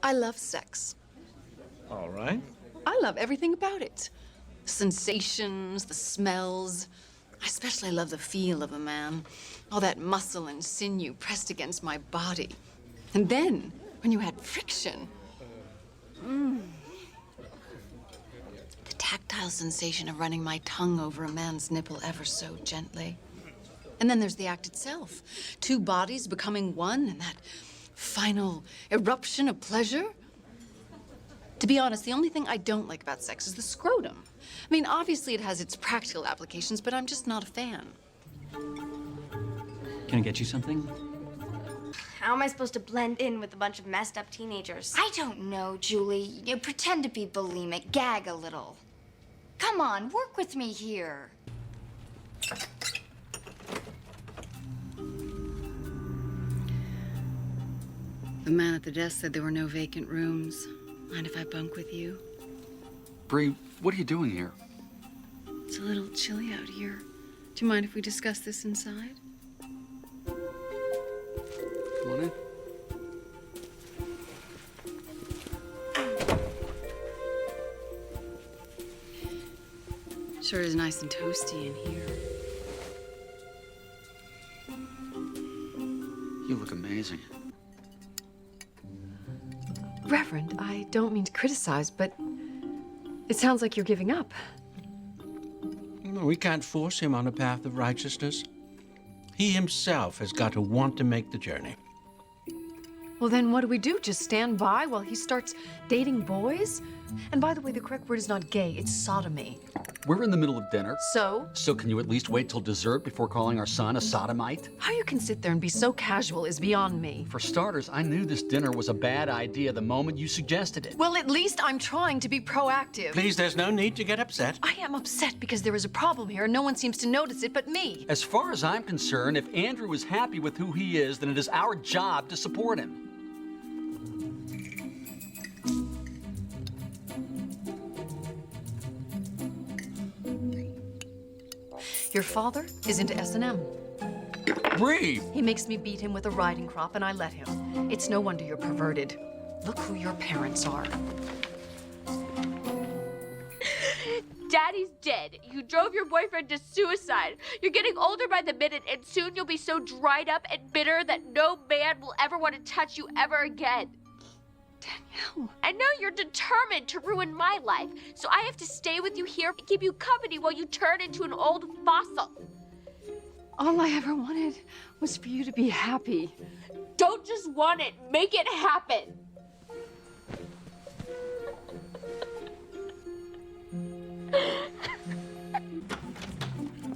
I love sex. All right. I love everything about it. The sensations, the smells. I especially love the feel of a man. All that muscle and sinew pressed against my body. And then, when you had friction. The tactile sensation of running my tongue over a man's nipple ever so gently. And then there's the act itself. Two bodies becoming one, and that final eruption of pleasure. To be honest, the only thing I don't like about sex is the scrotum. I mean, obviously it has its practical applications, but I'm just not a fan. Can I get you something? How am I supposed to blend in with a bunch of messed up teenagers? I don't know, Julie. You pretend to be bulimic, gag a little. Come on, work with me here. The man at the desk said there were no vacant rooms. Mind if I bunk with you? Bree, what are you doing here? It's a little chilly out here. Do you mind if we discuss this inside? Come on in. Sure is nice and toasty in here. You look amazing. Reverend, I don't mean to criticize, but it sounds like you're giving up. We can't force him on a path of righteousness. He himself has got to want to make the journey. Well, then what do we do? Just stand by while he starts dating boys? And by the way, the correct word is not gay, it's sodomy. We're in the middle of dinner. So? So can you at least wait till dessert before calling our son a sodomite? How you can sit there and be so casual is beyond me. For starters, I knew this dinner was a bad idea the moment you suggested it. Well, at least I'm trying to be proactive. Please, there's no need to get upset. I am upset because there is a problem here and no one seems to notice it but me. As far as I'm concerned, if Andrew is happy with who he is, then it is our job to support him. Your father is into S&M. Bree! He makes me beat him with a riding crop and I let him. It's no wonder you're perverted. Look who your parents are. Daddy's dead. You drove your boyfriend to suicide. You're getting older by the minute, and soon you'll be so dried up and bitter that no man will ever want to touch you ever again. Danielle. I know you're determined to ruin my life, so I have to stay with you here and keep you company while you turn into an old fossil. All I ever wanted was for you to be happy. Don't just want it, make it happen.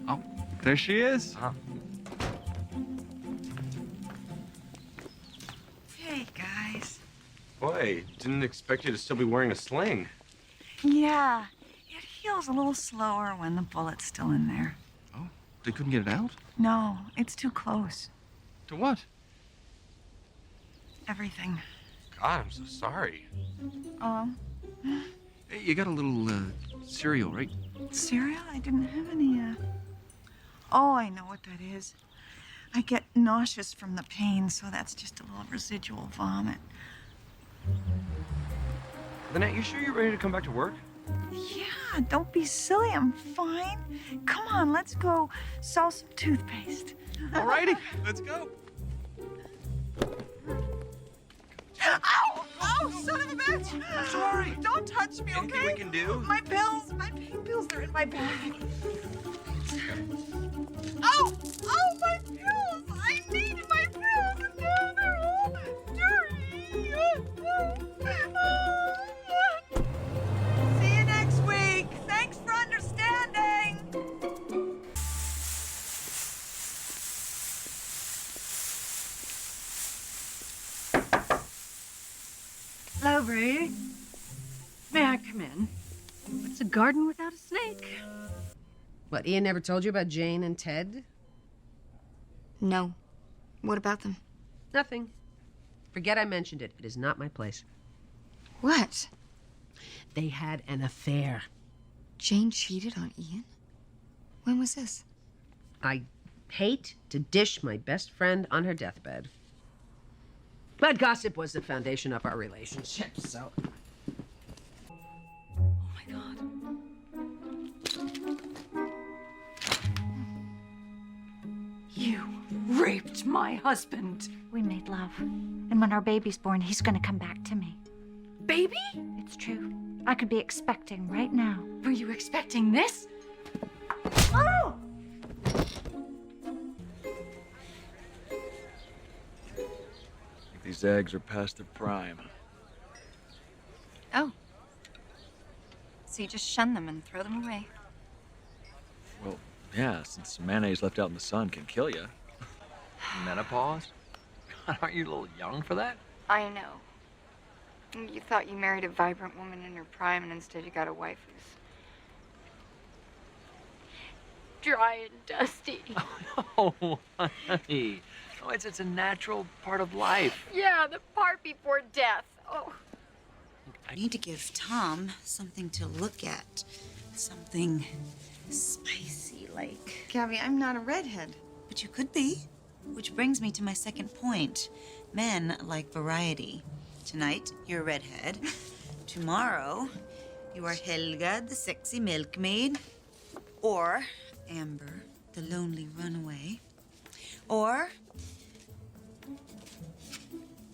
Oh, there she is. Hey, guys. Boy, didn't expect you to still be wearing a sling. Yeah, it heals a little slower when the bullet's still in there. Oh, they couldn't get it out? No, it's too close. To what? Everything. God, I'm so sorry. Hey, you got a little, cereal, right? Cereal? I didn't have any, Oh, I know what that is. I get nauseous from the pain, so that's just a little residual vomit. Lynette, you sure you're ready to come back to work? Yeah, don't be silly. I'm fine. Come on, let's go sell some toothpaste. Alrighty, let's go. Ow! Oh, son of a bitch! I'm sorry. Don't touch me, Anything okay? we can do? My pills, my pain pills, they're in my bag. Oh! Oh, my pills! I need my pills, and now they're all dirty. See you next week. Thanks for understanding. Hello, Bree. May I come in? What's a garden without a snake? What, Ian never told you about Jane and Ted? No. What about them? Nothing. Forget I mentioned it. It is not my place. What? They had an affair. Jane cheated on Ian? When was this? I hate to dish my best friend on her deathbed. But gossip was the foundation of our relationship, so. Oh my God. You raped my husband. We made love. And when our baby's born, he's gonna come back to me. Baby? It's true. I could be expecting right now. Were you expecting this? Oh! These eggs are past their prime. Oh. So you just shun them and throw them away? Well, yeah, since mayonnaise left out in the sun can kill you. Menopause? God, aren't you a little young for that? I know. You thought you married a vibrant woman in her prime, and instead you got a wife who's Dry and dusty. Oh, honey. No, it's a natural part of life. Yeah, the part before death. Oh. I need to give Tom something to look at. Something spicy like. Gabby, I'm not a redhead. But you could be. Which brings me to my second point. Men like variety. Tonight, you're a redhead. Tomorrow, you are Helga, the sexy milkmaid. Or Amber, the lonely runaway. Or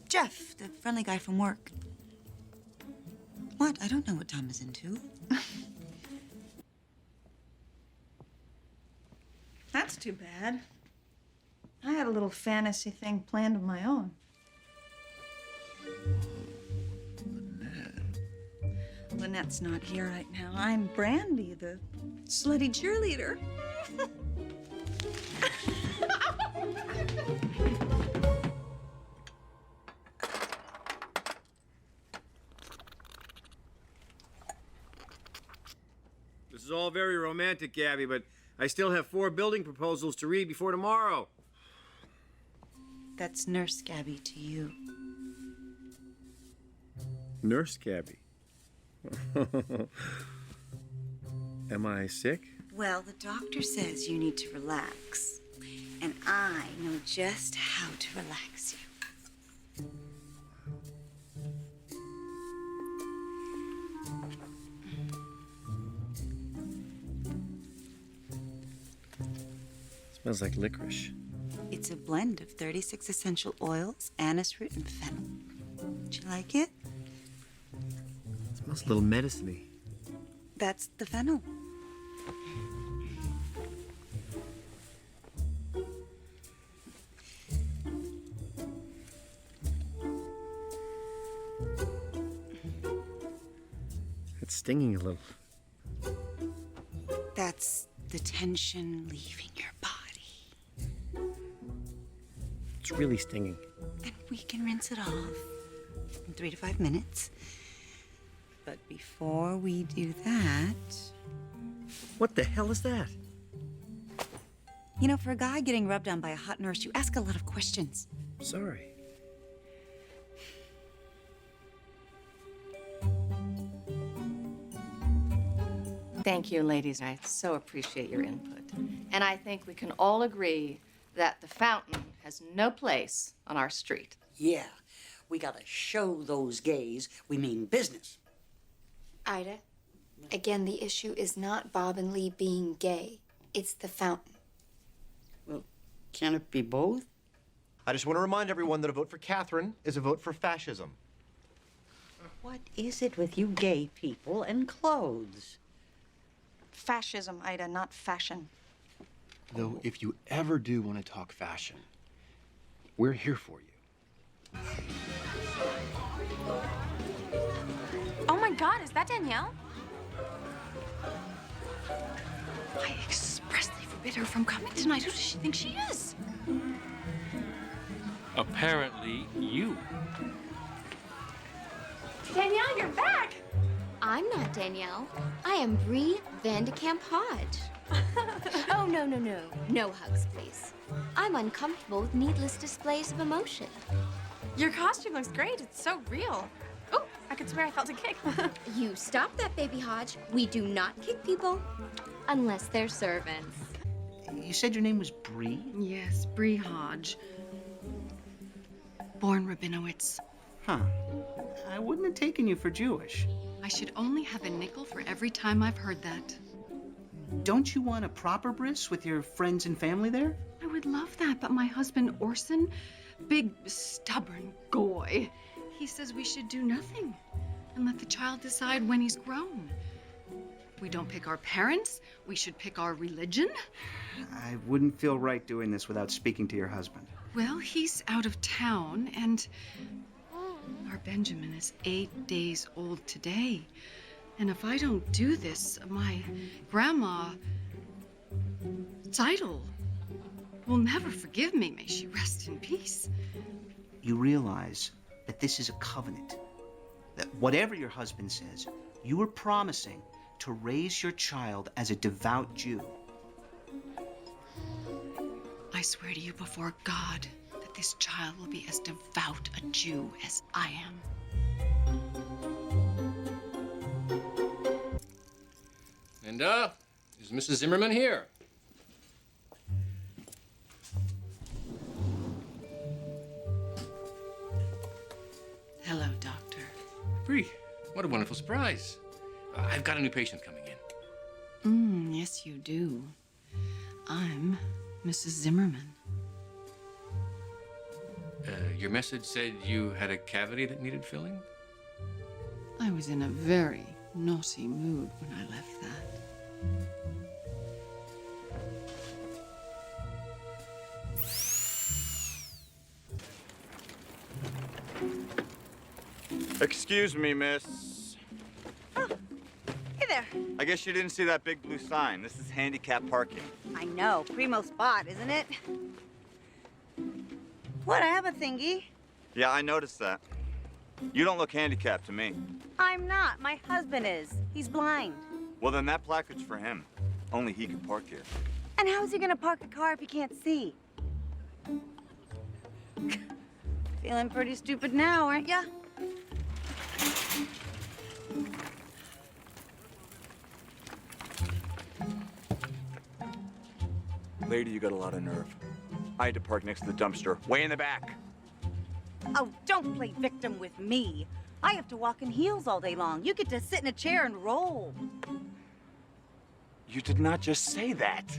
Jeff, the friendly guy from work. What? I don't know what Tom is into. That's too bad. I had a little fantasy thing planned of my own. Lynette's not here right now. I'm Brandy, the slutty cheerleader. This is all very romantic, Gabby, but I still have 4 building proposals to read before tomorrow. That's Nurse Gabby to you. Nurse Gabby. Am I sick? Well, the doctor says you need to relax. And I know just how to relax you. Smells like licorice. It's a blend of 36 essential oils, anise root, and fennel. Would you like it? Smells a little medicine-y. That's the fennel. It's stinging a little. That's the tension leaving your body. It's really stinging. And we can rinse it off in 3 to 5 minutes. But before we do that... What the hell is that? You know, for a guy getting rubbed on by a hot nurse, you ask a lot of questions. Sorry. Thank you, ladies. I so appreciate your input. And I think we can all agree that the fountain has no place on our street. Yeah, we gotta show those gays we mean business. Ida, again, the issue is not Bob and Lee being gay. It's the fountain. Well, can it be both? I just want to remind everyone that a vote for Catherine is a vote for fascism. What is it with you gay people and clothes? Fascism, Ida, not fashion. Though, if you ever do want to talk fashion, we're here for you. Oh my God, is that Danielle? I expressly forbid her from coming tonight. Who does she think she is? Apparently, you. Danielle, you're back! I'm not Danielle. I am Bree Vandekamp Hodge. Oh, no. No hugs, please. I'm uncomfortable with needless displays of emotion. Your costume looks great. It's so real. Oh, I could swear I felt a kick. You stop that, baby Hodge. We do not kick people unless they're servants. You said your name was Bree? Yes, Bree Hodge. born Rabinowitz. Huh. I wouldn't have taken you for Jewish. I should only have a nickel for every time I've heard that. Don't you want a proper bris with your friends and family there? I would love that, but my husband, Orson, big, stubborn goy, he says we should do nothing and let the child decide when he's grown. If we don't pick our parents, we should pick our religion. I wouldn't feel right doing this without speaking to your husband. Well, he's out of town, and our Benjamin is 8 days old today. And if I don't do this, my grandma, Seidel, will never forgive me. May she rest in peace. You realize that this is a covenant. That whatever your husband says, you are promising to raise your child as a devout Jew. I swear to you before God that this child will be as devout a Jew as I am. And, is Mrs. Zimmerman here? Hello, Doctor. Bree, what a wonderful surprise. I've got a new patient coming in. Yes, you do. I'm Mrs. Zimmerman. Your message said you had a cavity that needed filling? I was in a very naughty mood when I left that. Excuse me, miss. Hey there. I guess you didn't see that big blue sign. This is handicap parking. I know. Primo spot, isn't it? What? I have a thingy. Yeah, I noticed that. You don't look handicapped to me. I'm not. My husband is. He's blind. Well, then that placards for him. Only he can park here. And how is he gonna park a car if he can't see? Feeling pretty stupid now, aren't ya? Lady, you got a lot of nerve. I had to park next to the dumpster, way in the back. Oh, don't play victim with me. I have to walk in heels all day long. You get to sit in a chair and roll. You did not just say that.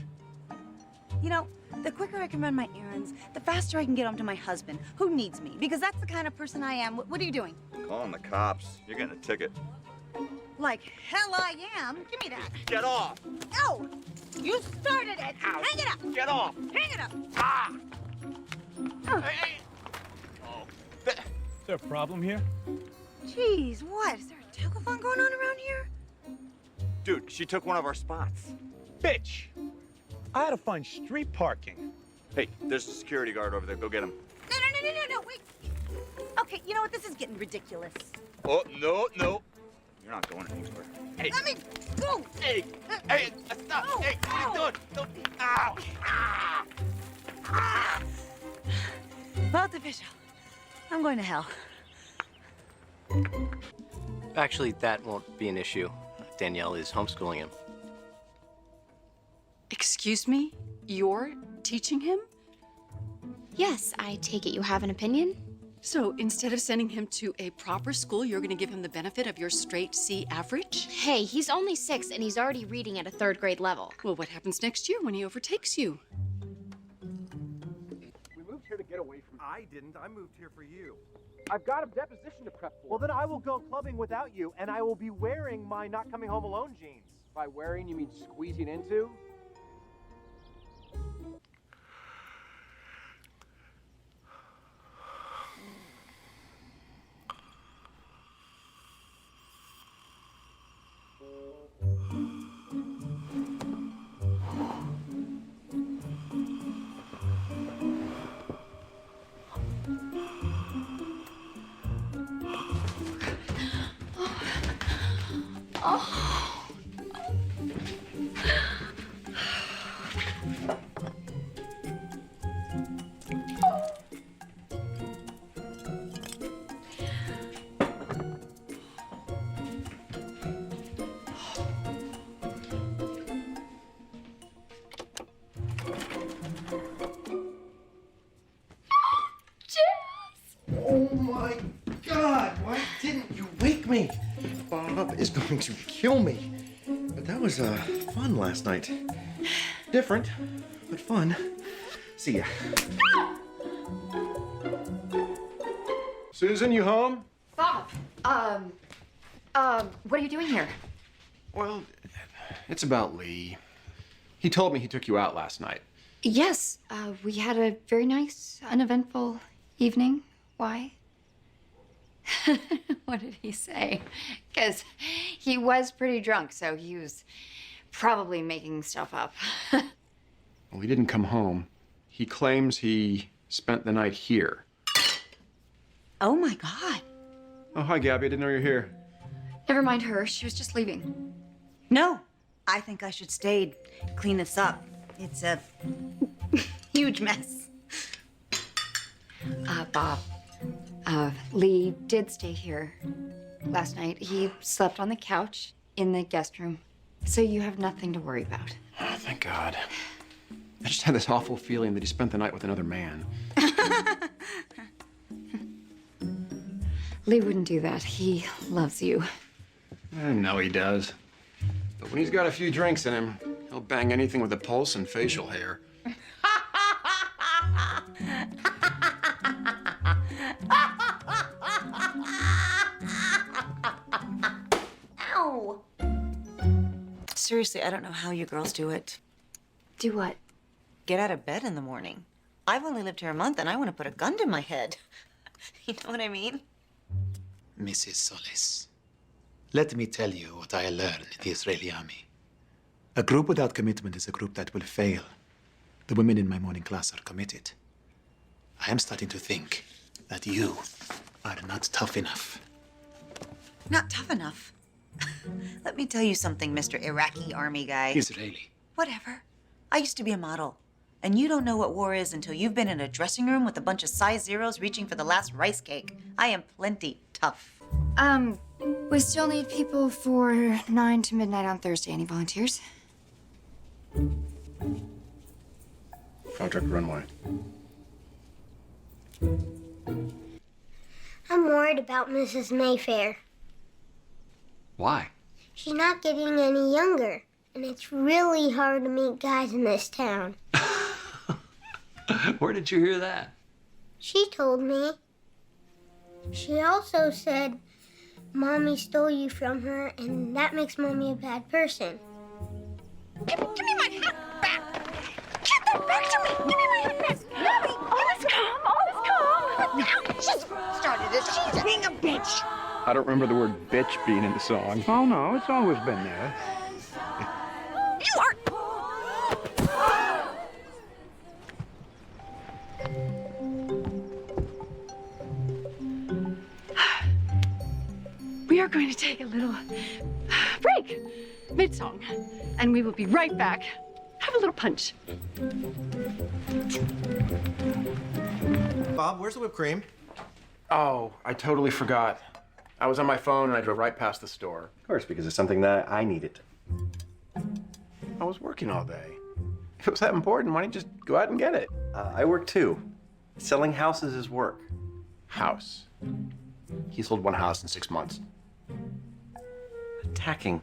You know, the quicker I can run my errands, the faster I can get home to my husband, who needs me, because that's the kind of person I am. What are you doing? Calling the cops. You're getting a ticket. Like hell I am. Give me that. Get off. No! You started it. Ow. Hang it up. Get off. Hang it up. Ah! Oh. Hey. Is there a problem here? Jeez, what? Is there a telephone going on around here? Dude, she took one of our spots. Bitch! I had to find street parking. Hey, there's a security guard over there. Go get him. No, wait. Okay, you know what? This is getting ridiculous. Oh, no. You're not going anywhere. Hey. Let me go. Hey, stop. No. Hey, what are you doing? No. Ow. Ah. Ah. Well, it's official. I'm going to hell. Actually, that won't be an issue. Danielle is homeschooling him. Excuse me? You're teaching him? Yes, I take it you have an opinion? So instead of sending him to a proper school, you're going to give him the benefit of your straight C average? Hey, he's only 6 and he's already reading at a 3rd grade level. Well, what happens next year when he overtakes you? We moved here to get away from... I didn't. I moved here for you. I've got a deposition to prep for. Well, then I will go clubbing without you, and I will be wearing my not coming home alone jeans. By wearing, you mean squeezing into? my God, why didn't you wake me? Bob is going to kill me. But that was fun last night. Different, but fun. See ya. Susan, you home? Bob, what are you doing here? Well, it's about Lee. He told me he took you out last night. Yes, we had a very nice, uneventful evening. Why? What did he say? Because he was pretty drunk, so he was probably making stuff up. Well, he didn't come home. He claims he spent the night here. Oh my God. Oh, hi, Gabby. I didn't know you were here. Never mind her. She was just leaving. No, I think I should stay, clean this up. It's a huge mess. Bob, Lee did stay here last night. He slept on the couch in the guest room, so you have nothing to worry about. Oh, thank God. I just had this awful feeling that he spent the night with another man. Lee wouldn't do that. He loves you. I know he does. But when he's got a few drinks in him, he'll bang anything with a pulse and facial hair. Ow! Seriously, I don't know how you girls do it. Do what? Get out of bed in the morning. I've only lived here a month and I want to put a gun to my head. You know what I mean? Mrs. Solis, let me tell you what I learned in the Israeli army. A group without commitment is a group that will fail. The women in my morning class are committed. I am starting to think that you are not tough enough. Not tough enough. Let me tell you something, Mr. Iraqi army guy. Israeli. Whatever. I used to be a model. And you don't know what war is until you've been in a dressing room with a bunch of size zeros reaching for the last rice cake. I am plenty tough. We still need people for 9 to midnight on Thursday. Any volunteers? Contract runway. I'm worried about Mrs. Mayfair. Why? She's not getting any younger, and it's really hard to meet guys in this town. Where did you hear that? She told me. She also said Mommy stole you from her, and that makes Mommy a bad person. Give me my hat back! Get that back to me! Give me my hat back! Mommy, all is calm, all is calm! Now, she's started it. She's being a bitch. I don't remember the word bitch being in the song. Oh, no, it's always been there. You are... We are going to take a little break mid-song, and we will be right back. Have a little punch. Bob, where's the whipped cream? Oh, I totally forgot. I was on my phone and I drove right past the store. Of course, because it's something that I needed. I was working all day. If it was that important, why didn't you just go out and get it? I work too. Selling houses is work. House. He sold one house in 6 months. Attacking.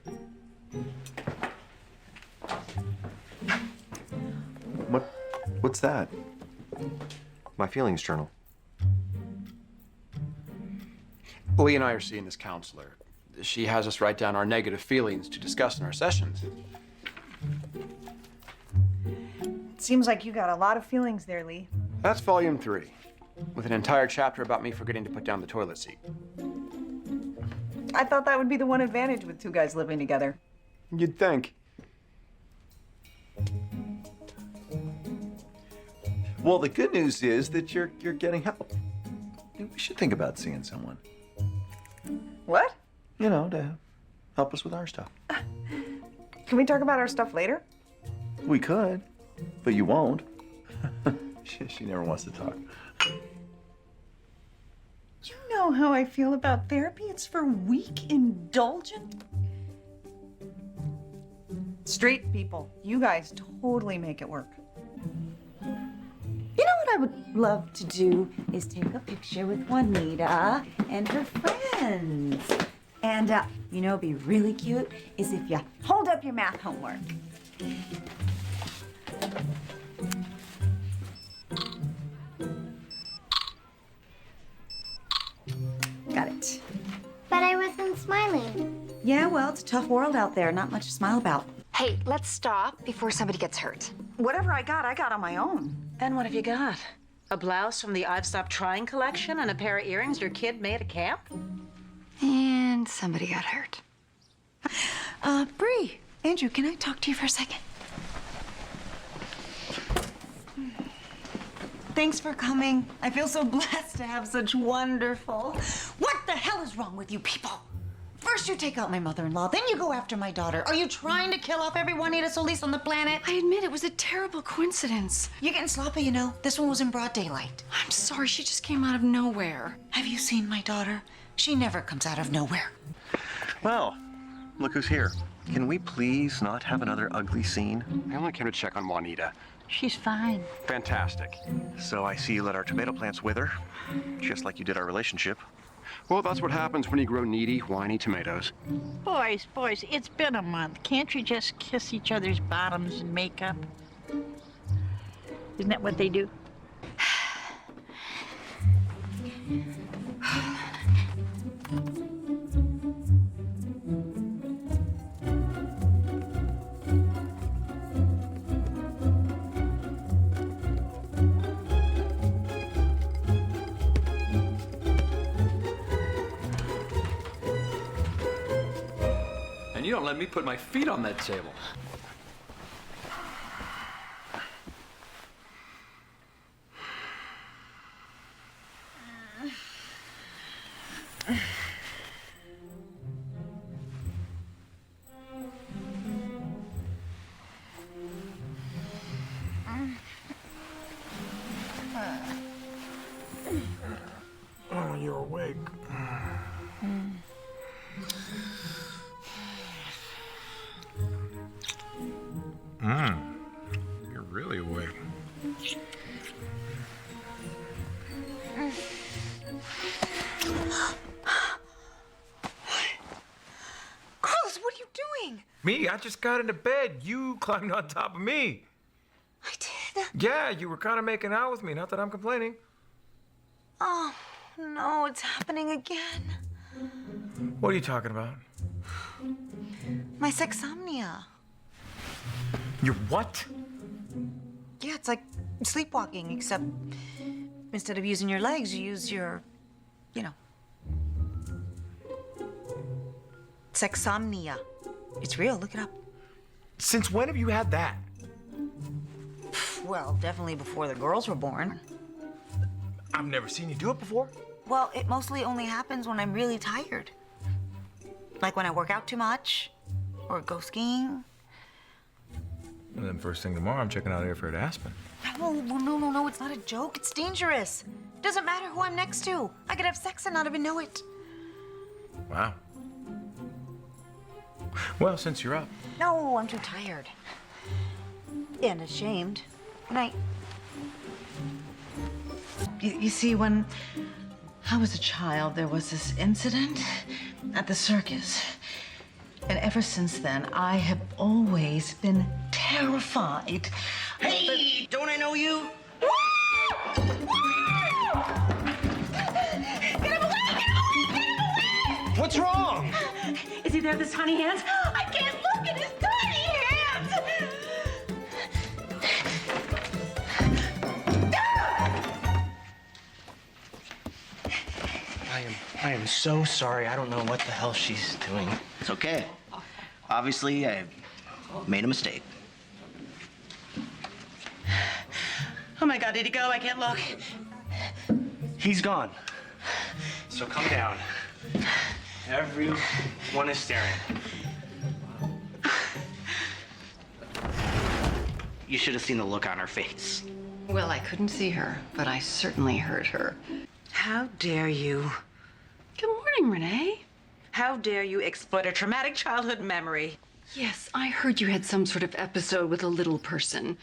What's that? My feelings journal. Lee and I are seeing this counselor. She has us write down our negative feelings to discuss in our sessions. Seems like you got a lot of feelings there, Lee. That's volume 3, with an entire chapter about me forgetting to put down the toilet seat. I thought that would be the one advantage with two guys living together. You'd think. Well, the good news is that you're getting help. We should think about seeing someone. What? You know, to help us with our stuff. Can we talk about our stuff later? We could, but you won't. She never wants to talk. You know how I feel about therapy. It's for weak, indulgent... Straight people. You guys totally make it work. You know what I would love to do is take a picture with Juanita and her friends. And, you know, be really cute is if you hold up your math homework. Got it. But I wasn't smiling. Yeah, well, it's a tough world out there. Not much to smile about. Hey, let's stop before somebody gets hurt. Whatever I got on my own. And what have you got? A blouse from the I've Stopped Trying collection and a pair of earrings your kid made at camp? And somebody got hurt. Bree, Andrew, can I talk to you for a second? Thanks for coming. I feel so blessed to have such wonderful... What the hell is wrong with you people? First you take out my mother-in-law, then you go after my daughter. Are you trying to kill off every Juanita Solis on the planet? I admit it was a terrible coincidence. You're getting sloppy, you know. This one was in broad daylight. I'm sorry, she just came out of nowhere. Have you seen my daughter? She never comes out of nowhere. Well, look who's here. Can we please not have another ugly scene? I only came to check on Juanita. She's fine. Fantastic. So I see you let our tomato plants wither, just like you did our relationship. Well, that's what happens when you grow needy, whiny tomatoes. Boys, it's been a month. Can't you just kiss each other's bottoms and make up? Isn't that what they do? And you don't let me put my feet on that table. Oh, you're awake. You're really awake. Carlos, what are you doing? Me? I just got into bed. You climbed on top of me. I did? Yeah, you were kind of making out with me. Not that I'm complaining. Oh, no, it's happening again. What are you talking about? My sexomnia. Your what? Yeah, it's like sleepwalking, except instead of using your legs, you use your, you know. Sexomnia. It's real, look it up. Since when have you had that? Well, definitely before the girls were born. I've never seen you do it before. Well, it mostly only happens when I'm really tired. Like when I work out too much, or go skiing. And then first thing tomorrow, I'm checking out Airfare to Aspen. No, it's not a joke. It's dangerous. Doesn't matter who I'm next to. I could have sex and not even know it. Wow. Well, since you're up. No, I'm too tired. And ashamed. Good night. You see, when I was a child, there was this incident at the circus. And ever since then, I have always been terrified. Hey, don't I know you? What's wrong? Is he there with his tiny hands? I can't look at his tiny hands! I am so sorry. I don't know what the hell she's doing. It's okay. Obviously, I made a mistake. Oh my God, did he go? I can't look. He's gone. So come down. Everyone is staring. You should have seen the look on her face. Well, I couldn't see her, but I certainly heard her. How dare you? Good morning, Renee. How dare you exploit a traumatic childhood memory? Yes, I heard you had some sort of episode with a little person.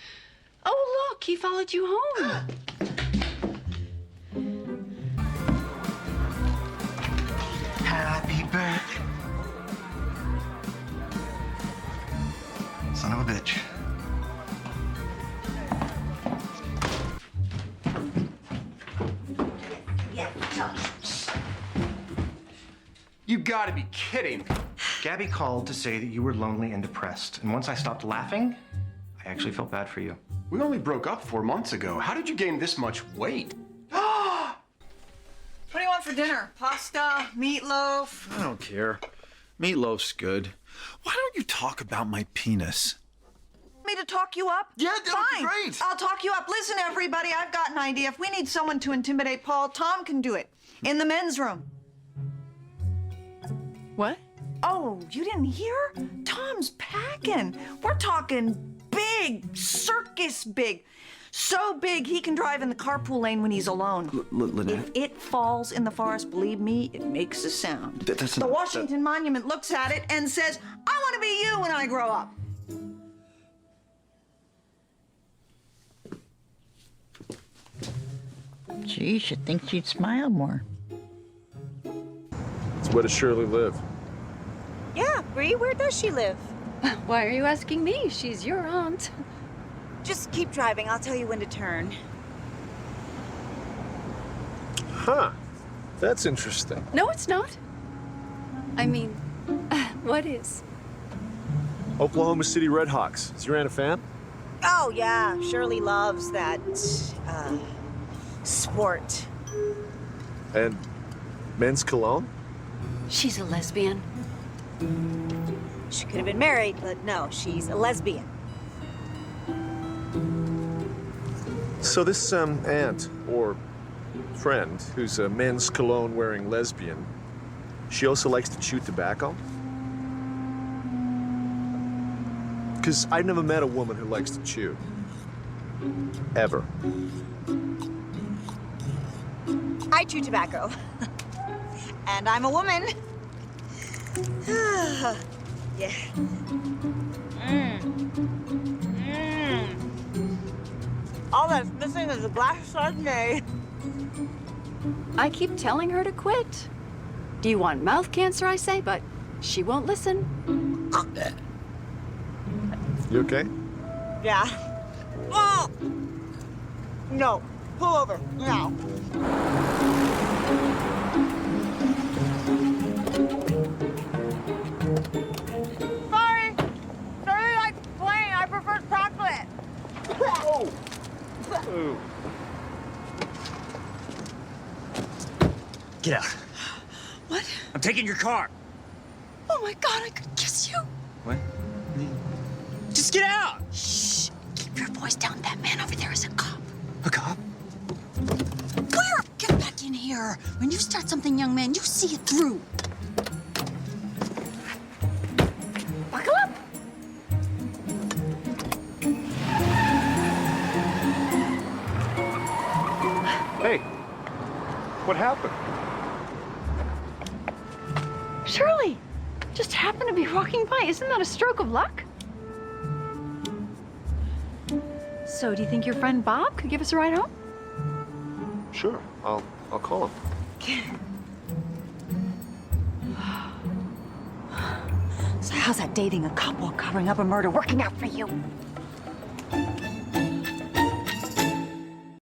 Oh, look, he followed you home. back. Son of a bitch. You gotta be kidding. Gabby called to say that you were lonely and depressed. And once I stopped laughing, I actually felt bad for you. We only broke up 4 months ago. How did you gain this much weight? What do you want for dinner? Pasta? Meatloaf? I don't care. Meatloaf's good. Why don't you talk about my penis? Me to talk you up? Yeah, that would be Fine. great. I'll talk you up. Listen, everybody, I've got an idea. If we need someone to intimidate Paul, Tom can do it. In the men's room. What? Oh, you didn't hear? Tom's packing. We're talking big, circus big. So big he can drive in the carpool lane when he's alone. Lynette? If it falls in the forest, believe me, it makes a sound. That's The not- Washington Monument looks at it and says, I want to be you when I grow up. Gee, you'd think she'd smile more. So where does Shirley live? Yeah, Bree, where does she live? Why are you asking me? She's your aunt. Just keep driving. I'll tell you when to turn. Huh. That's interesting. No, it's not. I mean, what is? Oklahoma City Redhawks. Is your aunt a fan? Oh, yeah. Shirley loves that, sport. And men's cologne? She's a lesbian. She could have been married, but no, she's a lesbian. So this aunt, or friend, who's a men's cologne-wearing lesbian, she also likes to chew tobacco? Because I've never met a woman who likes to chew. Ever. I chew tobacco. And I'm a woman. Yeah. All that's missing is a glass of Chardonnay. I keep telling her to quit. Do you want mouth cancer, I say, but she won't listen. You okay? Yeah. Oh! No. Pull over. Now. Sorry. Sorry, like plain. I prefer chocolate. Oh! Ooh. Get out. What? I'm taking your car. Oh my God, I could kiss you. What? Just get out. Shh. Keep your voice down. That man over there is a cop. A cop? Claire, get back in here. When you start something, young man, you see it through. Buckle up. Hey, what happened? Shirley, just happened to be walking by. Isn't that a stroke of luck? So, do you think your friend Bob could give us a ride home? Sure, I'll call him. So how's that dating a cop while covering up a murder working out for you?